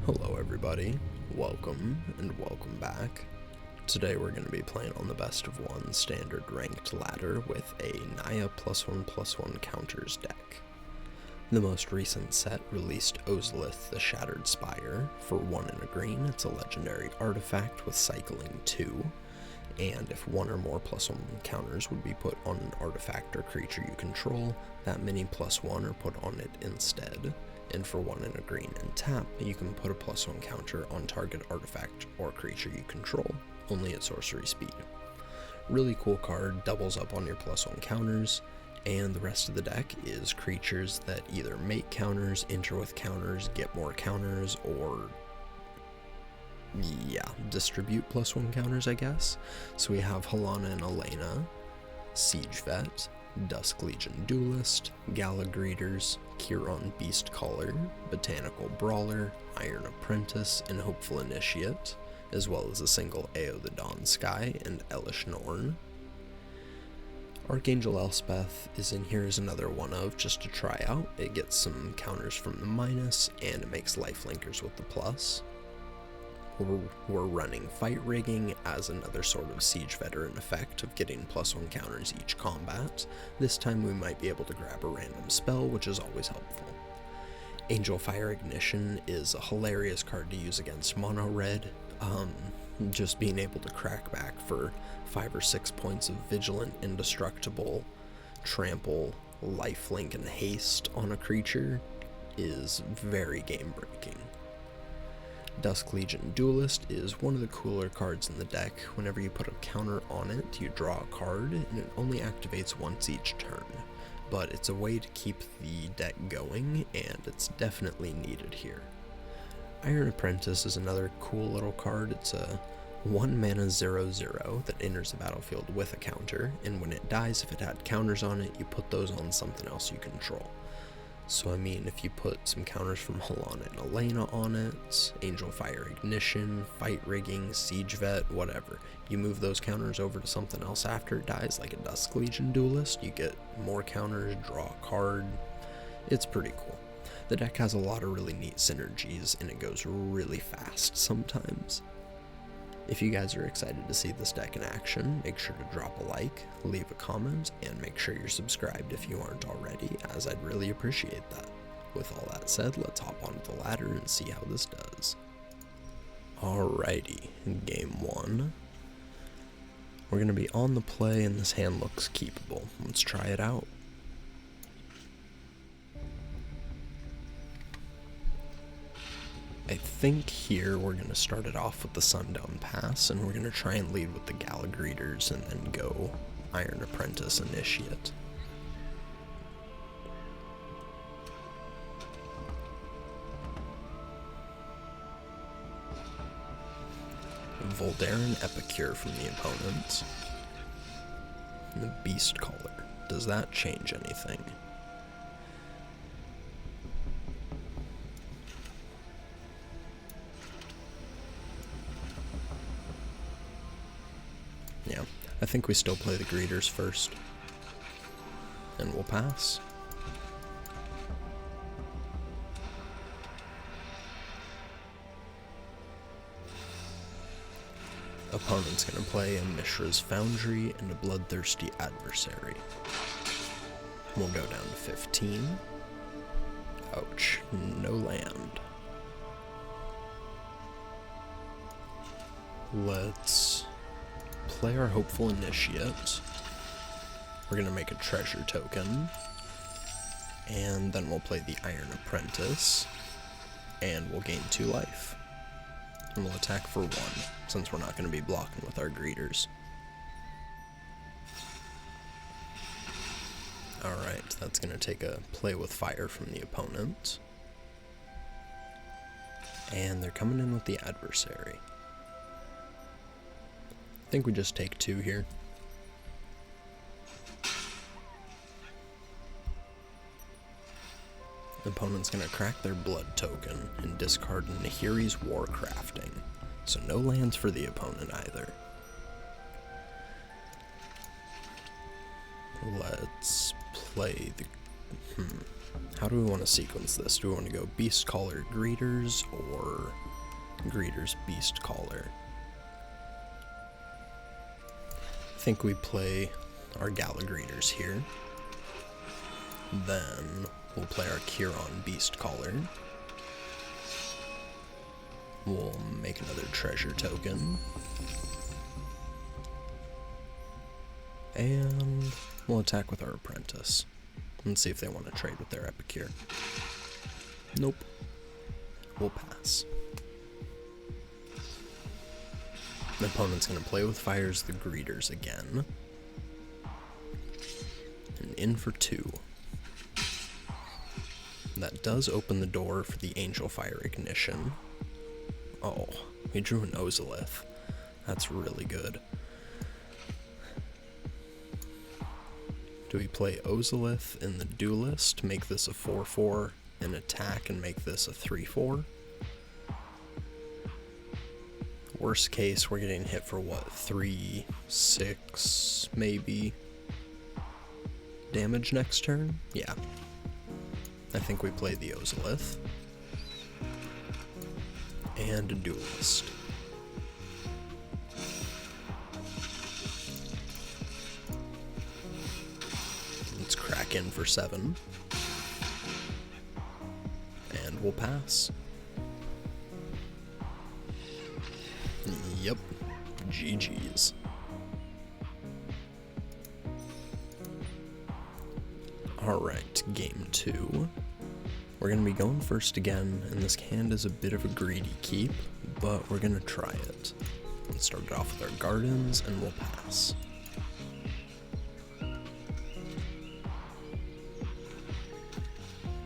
Hello everybody, welcome and welcome back. Today we're going to be playing on the best of one standard ranked ladder with a Naya +1/+1 counters deck. The most recent set released Ozolith the Shattered Spire. For 1 and a green, it's a legendary artifact with cycling 2, and if 1 or more +1 counters would be put on an artifact or creature you control, that many +1 are put on it instead. And for 1 and a green and tap, you can put a +1 counter on target artifact or creature you control, only at sorcery speed. Really cool card, doubles up on your +1 counters, and the rest of the deck is creatures that either make counters, enter with counters, get more counters, or distribute +1 counters, I guess. So we have Helana and Elena, Siege Vet, Dusk Legion Duelist, Gala Greeters, Kiron Beastcaller, Botanical Brawler, Iron Apprentice, and Hopeful Initiate, as well as a single Ao the Dawn Sky and Elish Norn. Archangel Elspeth is in here as another one of, just to try out. It gets some counters from the minus, and it makes lifelinkers with the plus. We're running Fight Rigging as another sort of siege veteran effect of getting +1 counters each combat. This time we might be able to grab a random spell, which is always helpful. Angel Fire Ignition is a hilarious card to use against mono red. Just being able to crack back for 5 or 6 points of Vigilant, Indestructible, Trample, Lifelink, and Haste on a creature is very game breaking. Dusk Legion Duelist is one of the cooler cards in the deck. Whenever you put a counter on it, you draw a card, and it only activates once each turn. But it's a way to keep the deck going, and it's definitely needed here. Iron Apprentice is another cool little card. It's a 1 mana 0/0 that enters the battlefield with a counter, and when it dies, if it had counters on it, you put those on something else you control. So I mean, if you put some counters from Helana and Elena on it, Angel Fire Ignition, Fight Rigging, Siege Vet, whatever, you move those counters over to something else after it dies, like a Dusk Legion Duelist, you get more counters, draw a card. It's pretty cool. The deck has a lot of really neat synergies, and it goes really fast sometimes. If you guys are excited to see this deck in action, make sure to drop a like, leave a comment, and make sure you're subscribed if you aren't already, as I'd really appreciate that. With all that said, let's hop onto the ladder and see how this does. Alrighty, game 1. We're going to be on the play, and this hand looks keepable. Let's try it out. I think here we're going to start it off with the Sundown Pass, and we're going to try and lead with the Gala Greeters and then go Iron Apprentice Initiate. Voldaren Epicure from the opponent. And the Beastcaller. Does that change anything? Yeah, I think we still play the Greeters first, and we'll pass. Opponent's gonna play a Mishra's Foundry and a Bloodthirsty Adversary. We'll go down to 15. Ouch, no land. Let's play our Hopeful Initiate. We're going to make a treasure token, and then we'll play the Iron Apprentice, and we'll gain 2 life. And we'll attack for 1, since we're not going to be blocking with our Greeters. Alright, that's going to take a Play with Fire from the opponent. And they're coming in with the Adversary. I think we just take 2 here. The opponent's gonna crack their blood token and discard Nahiri's Warcrafting, so no lands for the opponent either. Let's play the How do we want to sequence this? Do we want to go Beast Caller Greeters or Greeters Beast Caller? I think we play our Gala Greeters here. Then we'll play our Kiron Beast Caller. We'll make another treasure token. And we'll attack with our apprentice. And see if they want to trade with their Epicure. Nope. We'll pass. The opponent's going to play with Fires the Greeters again. And in for 2. That does open the door for the Angel Fire Ignition. Oh, we drew an Ozolith. That's really good. Do we play Ozolith in the Duelist, make this a 4/4, and attack and make this a 3/4? Worst case, we're getting hit for what, 3, 6, maybe damage next turn? Yeah. I think we play the Ozolith. And a Duelist. Let's crack in for 7. And we'll pass. Yep. GG's. Alright, game 2. We're going to be going first again, and this hand is a bit of a greedy keep, but we're going to try it. Let's start it off with our gardens, and we'll pass.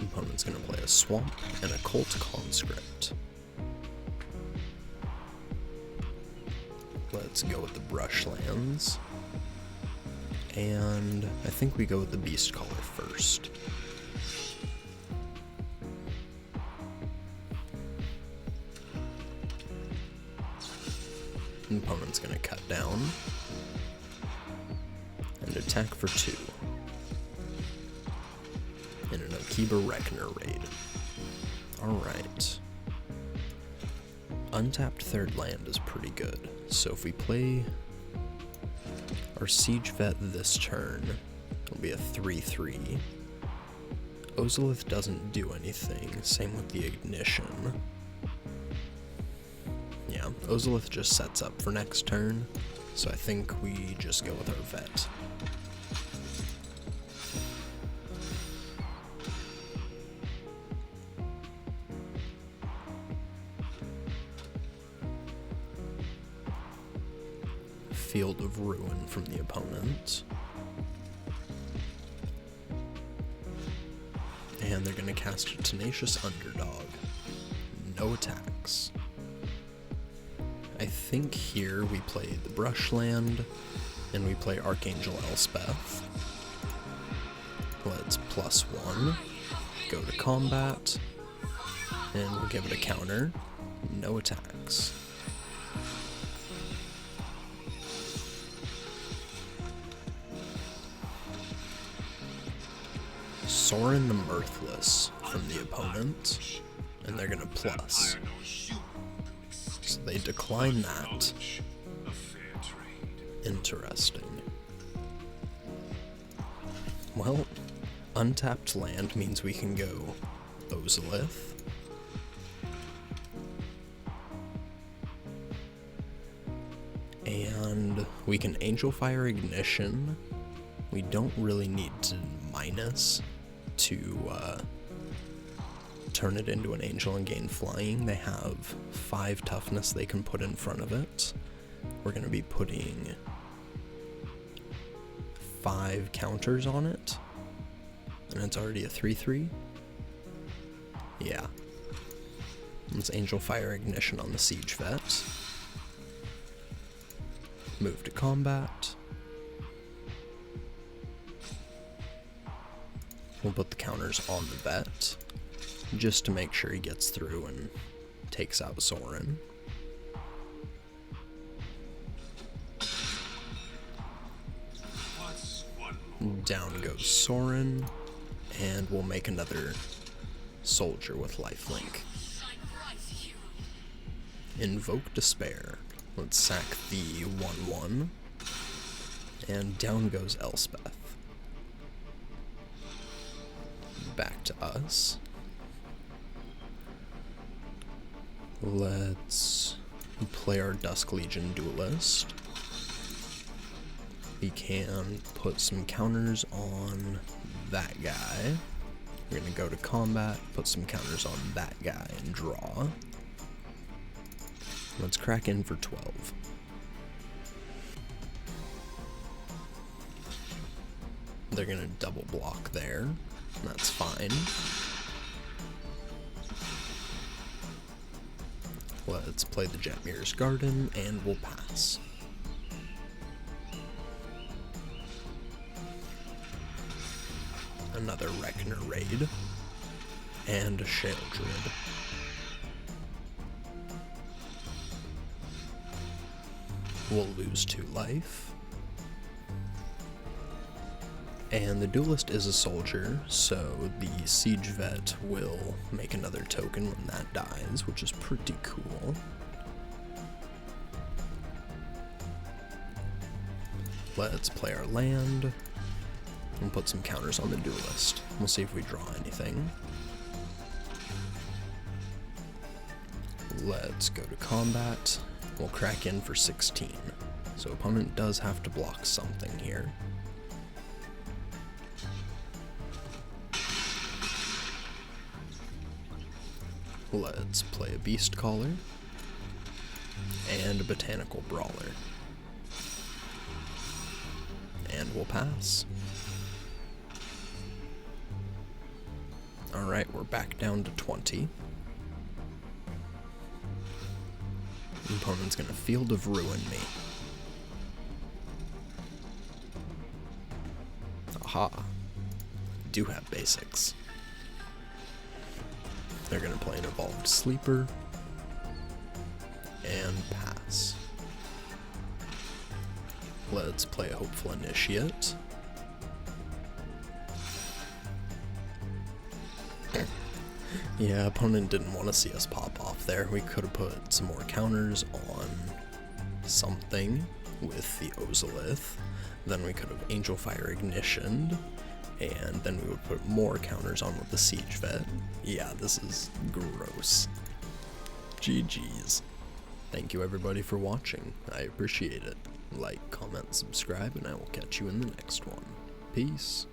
Opponent's going to play a swamp and a cult conscript. Let's go with the brushlands. And I think we go with the Beast Caller first. Opponent's going to cut down and attack for 2 in an Akiba Reckoner raid. Alright. Untapped third land is pretty good, so if we play our Siege Vet this turn, it'll be a 3/3. Ozolith doesn't do anything, same with the Ignition. Yeah, Ozolith just sets up for next turn, so I think we just go with our vet. Field of Ruin from the opponent. And they're going to cast a Tenacious Underdog. No attacks. I think here we play the Brushland, and we play Archangel Elspeth. Let's +1, go to combat, and we'll give it a counter. No attacks. Sorin the Mirthless from the opponent, and they're gonna plus. So they decline that. Interesting. Well, untapped land means we can go Ozolith. And we can Angel Fire Ignition. We don't really need to minus to turn it into an angel and gain flying. They have 5 toughness they can put in front of it. We're going to be putting 5 counters on it, and it's already a 3/3. Yeah. Let's Angel Fire Ignition on the Siege Vet. Move to combat. We'll put the counters on the vet, just to make sure he gets through and takes out Sorin. Down goes Sorin, And we'll make another soldier with lifelink. Invoke Despair. Let's sack the 1/1. And down goes Elspeth. Back to us. Let's play our Dusk Legion Duelist. We can put some counters on that guy. We're gonna go to combat, put some counters on that guy, and draw. Let's crack in for 12. They're gonna double block there. That's fine. Let's play the Jetmir's Garden, and we'll pass. Another Rekner raid, and a Sheoldred. We'll lose 2 life. And the Duelist is a soldier, so the Siege Vet will make another token when that dies, which is pretty cool. Let's play our land, and put some counters on the Duelist. We'll see if we draw anything. Let's go to combat. We'll crack in for 16. So opponent does have to block something here. Let's play a Beast Caller and a Botanical Brawler. And we'll pass. Alright, we're back down to 20. The opponent's gonna Field of Ruin me. Aha. Do have basics. They're gonna play an Evolved Sleeper and pass. Let's play a Hopeful Initiate. Yeah, opponent didn't want to see us pop off there. We could have put some more counters on something with the Ozolith. Then we could have Angel Fire Ignitioned. And then we would put more counters on with the Siege Vet. Yeah, this is gross. GG's. Thank you everybody for watching. I appreciate it. Like, comment, subscribe, and I will catch you in the next one. Peace.